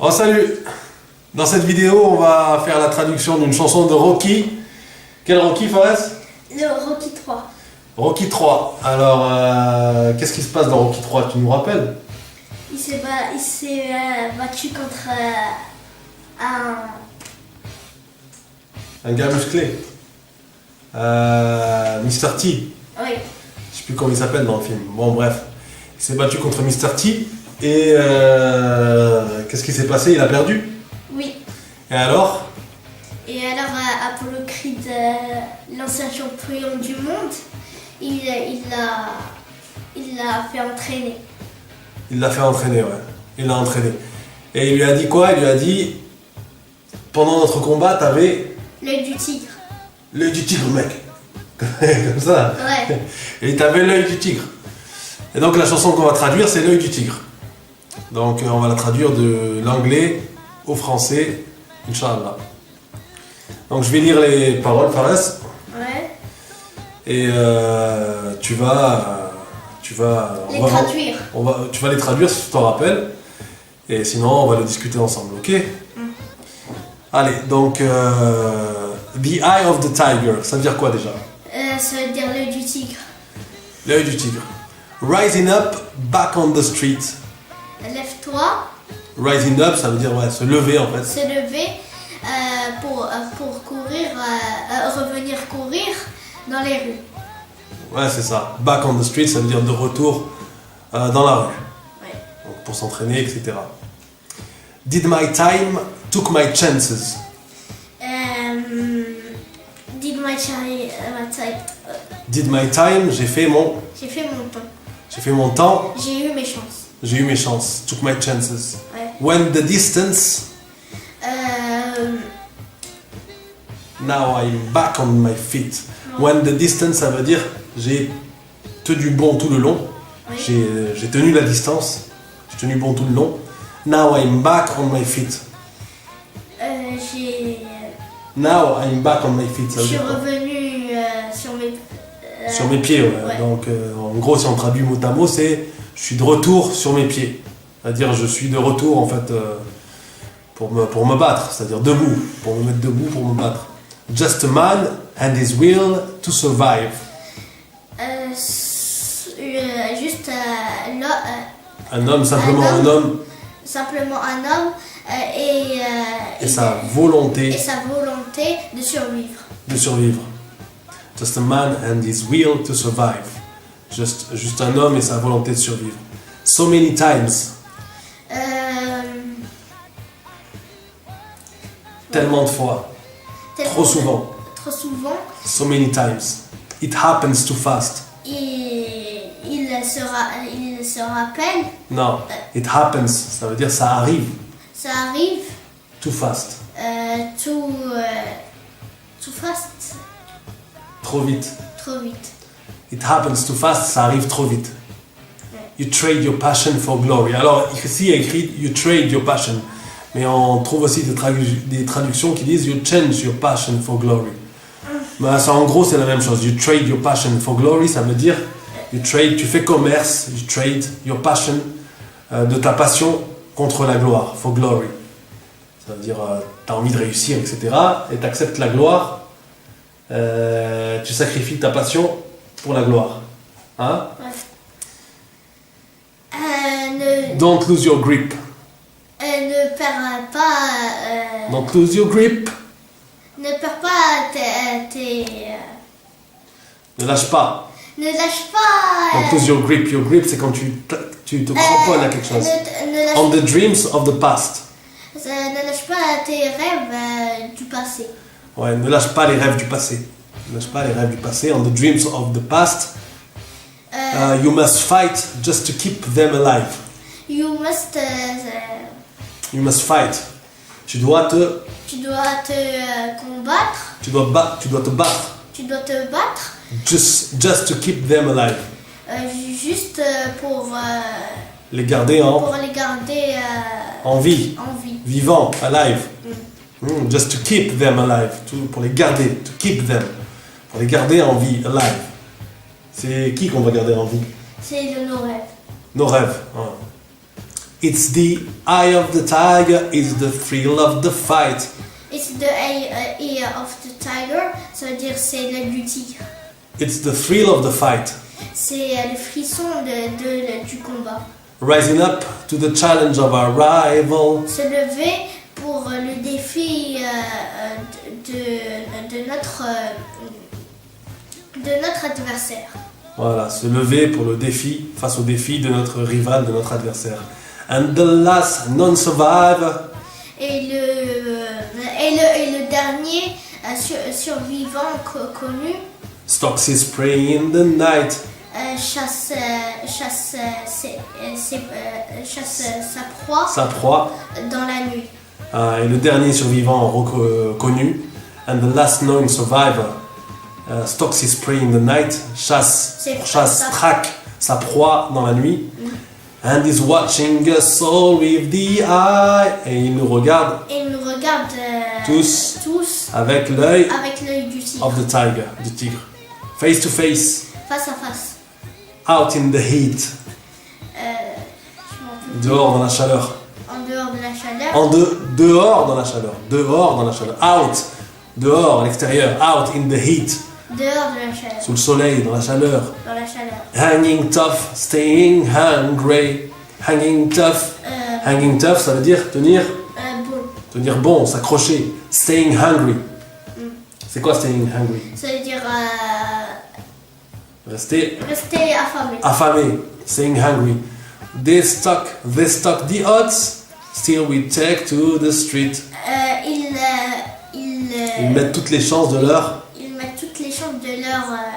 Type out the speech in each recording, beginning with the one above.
Oh salut! Dans cette vidéo, on va faire la traduction d'une chanson de Rocky. Quel Rocky, Fares? Le Rocky 3. Rocky 3. Alors, qu'est-ce qui se passe dans Rocky 3? Tu nous rappelles? Il s'est battu contre Un gars musclé. Mr. T. Oui. Je sais plus comment il s'appelle dans le film. Bon, bref. Il s'est battu contre Mr. T. Et qu'est-ce qui s'est passé? Il a perdu. Oui. Et alors? Et alors, Apollo Creed, l'ancien champion du monde, il l'a fait entraîner. Il l'a fait entraîner, ouais. Il l'a entraîné. Et il lui a dit quoi? Il lui a dit, pendant notre combat, t'avais L'œil du tigre. l'œil du tigre, mec. Comme ça. Ouais. Et t'avais l'œil du tigre. Et donc la chanson qu'on va traduire, c'est l'œil du tigre. Donc on va la traduire de l'anglais au français, Inch'Allah. Donc je vais lire les paroles, Fares. Ouais. Et tu vas Les traduire. tu vas les traduire si tu t'en rappelles. Et sinon, on va le discuter ensemble, ok? Allez, donc The Eye of the Tiger, ça veut dire quoi déjà? Ça veut dire l'œil du tigre. L'œil du tigre. Rising up, back on the street. Lève-toi, Rising up, ça veut dire ouais, se lever en fait. se lever pour courir, revenir courir dans les rues. Ouais, c'est ça. Back on the street, ça veut dire de retour dans la rue. Ouais. Donc, pour s'entraîner, etc. Did my time, took my chances. Did my time. Did my time, j'ai fait mon temps, J'ai eu mes chances. j'ai eu mes chances. Took my chances. Ouais. When the distance, now I'm back on my feet. When the distance, ça veut dire j'ai tenu bon tout le long. Oui. J'ai tenu la distance. J'ai tenu bon tout le long. Now I'm back on my feet. Now I'm back on my feet. Ça Je veut suis dire quoi? revenue Sur mes pieds, ouais. Ouais. Donc en gros, si on traduit mot à mot, c'est je suis de retour sur mes pieds. C'est-à-dire je suis de retour en fait pour me battre, c'est-à-dire debout, pour me mettre debout, pour me battre. Just a man and his will to survive. juste Un homme, simplement un un homme, simplement un homme et sa volonté de survivre. de survivre. Just a man and his will to survive. Juste un homme et sa volonté de survivre. So many times. Tellement de fois. Trop souvent. Trop souvent. So many times. It happens too fast. Et il se rappelle. Non. It happens. Ça veut dire ça arrive. Ça arrive Too fast. too fast. Trop vite. Trop vite. It happens too fast. Ça arrive trop vite. You trade your passion for glory. Alors ici il y a écrit you trade your passion. Mais on trouve aussi des traductions qui disent you change your passion for glory. Mais ça, en gros, c'est la même chose. You trade your passion for glory, ça veut dire tu fais commerce, you trade your passion, de ta passion contre la gloire, for glory. Ça veut dire tu as envie de réussir, etc. Et tu acceptes la gloire, tu sacrifies ta passion pour la gloire. Hein? Don't lose your grip. Ne perds pas. Don't lose your grip. Ne perds pas tes. Ne lâche pas. Ne lâche pas. Don't lose your grip. Your grip, c'est quand tu te cramponnes à quelque chose. Ne lâche, On the dreams of the past. ne lâche pas tes rêves du passé. Ouais, ne lâche pas les rêves du passé. Ne lâche pas les rêves du passé. On the dreams of the past. You must fight just to keep them alive. You must. You must fight. Tu dois te Combattre. Tu dois te battre. Tu dois te battre. Just to keep them alive. Juste pour Les garder les garder en vie. en vie. Vivants, alive. Just to keep them alive. Pour les garder. To keep them. Pour les garder en vie, alive. C'est qui qu'on va garder en vie? C'est nos rêves. Nos rêves. Ouais. It's the eye of the tiger, it's the thrill of the fight. It's the eye of the tiger, ça veut dire c'est l'œil du tigre. It's the thrill of the fight. C'est le frisson du combat. Rising up to the challenge of our rival. Se lever pour le défi de notre adversaire. Voilà, se lever pour le défi, face au défi de notre rival, de notre adversaire. And the last non-survivor. Et le dernier survivant connu. Stalks his prey in the night. Chasse sa proie dans la nuit. Et le dernier survivant connu, and the last known survivor, stalks his prey in the night, traque sa proie dans la nuit, and is watching us all with the eye, et il nous regarde, tous avec l'œil du tigre. of the tiger, du tigre, face to face, Face à face. out in the heat, dehors dans la chaleur. En dehors de la chaleur. Dehors dans la chaleur, out, dehors, à l'extérieur, out in the heat, Dehors de la chaleur. sous le soleil, dans la chaleur, Dans la chaleur. hanging tough, staying hungry, hanging tough, ça veut dire tenir bon, s'accrocher, staying hungry. C'est quoi staying hungry? Ça veut dire Rester rester affamé, staying hungry. They stuck the odds, still we take to the street. Ils mettent toutes les chances de leur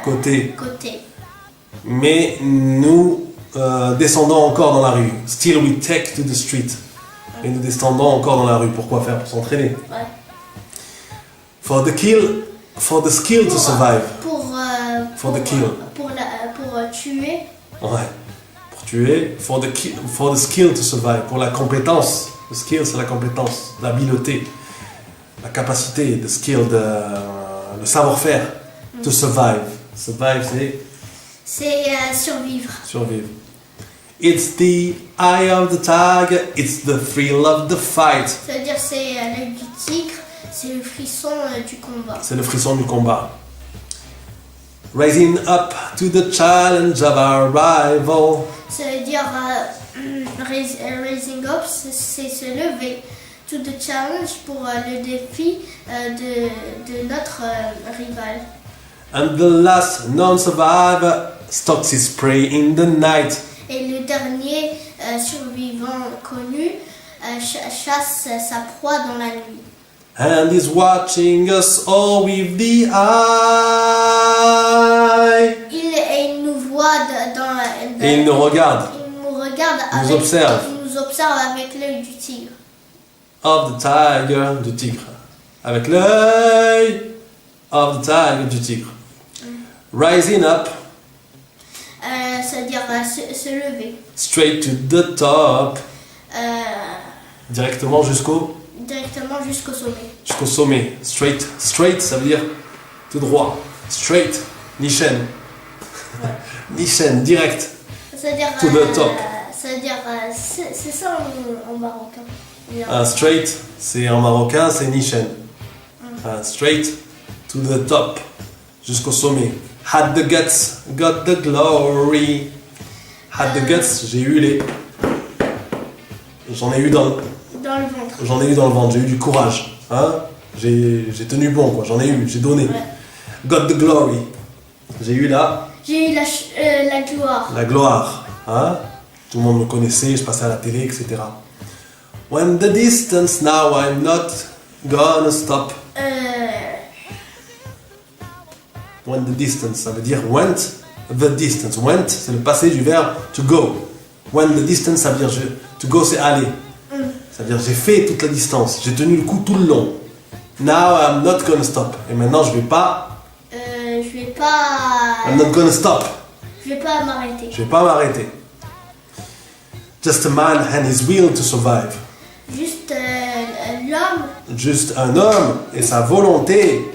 côté. Mais nous descendons encore dans la rue. Still we take to the street. Et nous descendons encore dans la rue. Pourquoi faire? Pour s'entraîner. Ouais. For the skill to survive. Pour tuer. Ouais. Pour tuer. For the skill to survive. Pour la compétence. Le skill, c'est la compétence, l'habileté, la capacité, the skill, le savoir-faire. To survive. Survive, c'est survivre. It's the eye of the tiger, it's the thrill of the fight. Ça veut dire c'est l'œil du tigre, c'est le frisson du combat. C'est le frisson du combat. Rising up to the challenge of our rival. Ça veut dire raising up, c'est se lever. To the challenge pour le défi de notre rival. And the last non-survivor stalks his prey in the night. Et le dernier survivant connu chasse sa proie dans la nuit. And is watching us all with the eye. Il nous voit Et il nous regarde. Il nous regarde. Il nous observe. Il nous observe avec l'œil du tigre. Of the tiger, du tigre. Avec l'œil of the tiger, du tigre. Rising up. Ça veut dire se lever. Straight to the top. Directement jusqu'au sommet. Jusqu'au sommet. Straight, ça veut dire tout droit. Straight, nichen. Ouais. Nichen, direct. Ça veut dire to the top. Ça veut dire c'est ça en marocain. Straight, c'est en marocain, c'est nichen. Straight to the top, jusqu'au sommet. Had the guts, got the glory. Had the guts, j'ai eu les. J'en ai eu dans le ventre. J'ai eu du courage. Hein? J'ai tenu bon, quoi. J'en ai eu, j'ai donné. Ouais. Got the glory. J'ai eu la gloire. La gloire. Hein? Tout le monde me connaissait, je passais à la télé, etc. When the distance, now I'm not gonna stop. When the distance, ça veut dire went the distance. Went, c'est le passé du verbe to go. When the distance, ça veut dire to go, c'est aller. Ça veut dire j'ai fait toute la distance, j'ai tenu le coup tout le long. Now I'm not gonna stop. Et maintenant je vais pas. I'm not gonna stop. Je vais pas m'arrêter. Just a man and his will to survive. Juste l'homme. Juste un homme et sa volonté.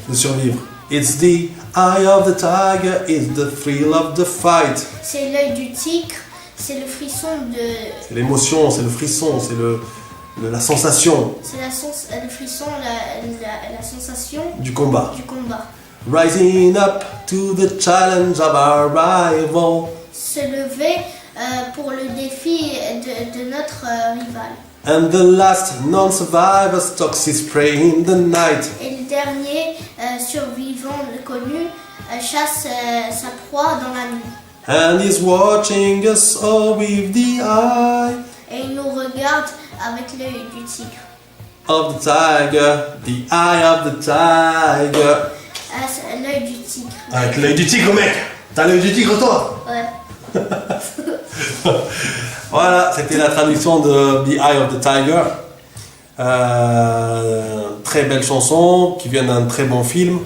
De survivre. It's the eye of the tiger, it's the thrill of the fight. C'est l'œil du tigre, c'est le frisson de... C'est l'émotion, c'est le frisson, c'est la sensation C'est le frisson, la sensation du combat. du combat. Rising up to the challenge of our rival. Se lever pour le défi de notre rival. And the last non-survivor stalks his prey in the night. Et le dernier survivant connu chasse sa proie dans la nuit. And he's watching us all with the eye Et il nous regarde avec l'œil du tigre. of the tiger, the eye of the tiger. C'est l'œil du tigre. Avec l'œil du tigre, mec. T'as l'œil du tigre, toi. Ouais. Voilà, c'était la traduction de The Eye of the Tiger. Très belle chanson qui vient d'un très bon film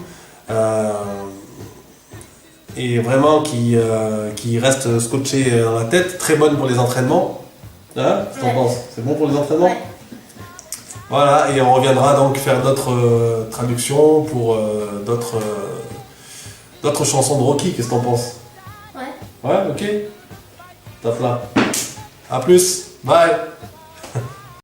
et vraiment qui reste scotché dans la tête. Très bonne pour les entraînements. Hein, qu'est-ce que t'en penses? C'est bon pour les entraînements? Ouais. Voilà, et on reviendra donc faire d'autres traductions pour d'autres chansons de Rocky. Qu'est-ce que t'en penses? Ouais. Ouais, ok. Top là. A plus. Bye.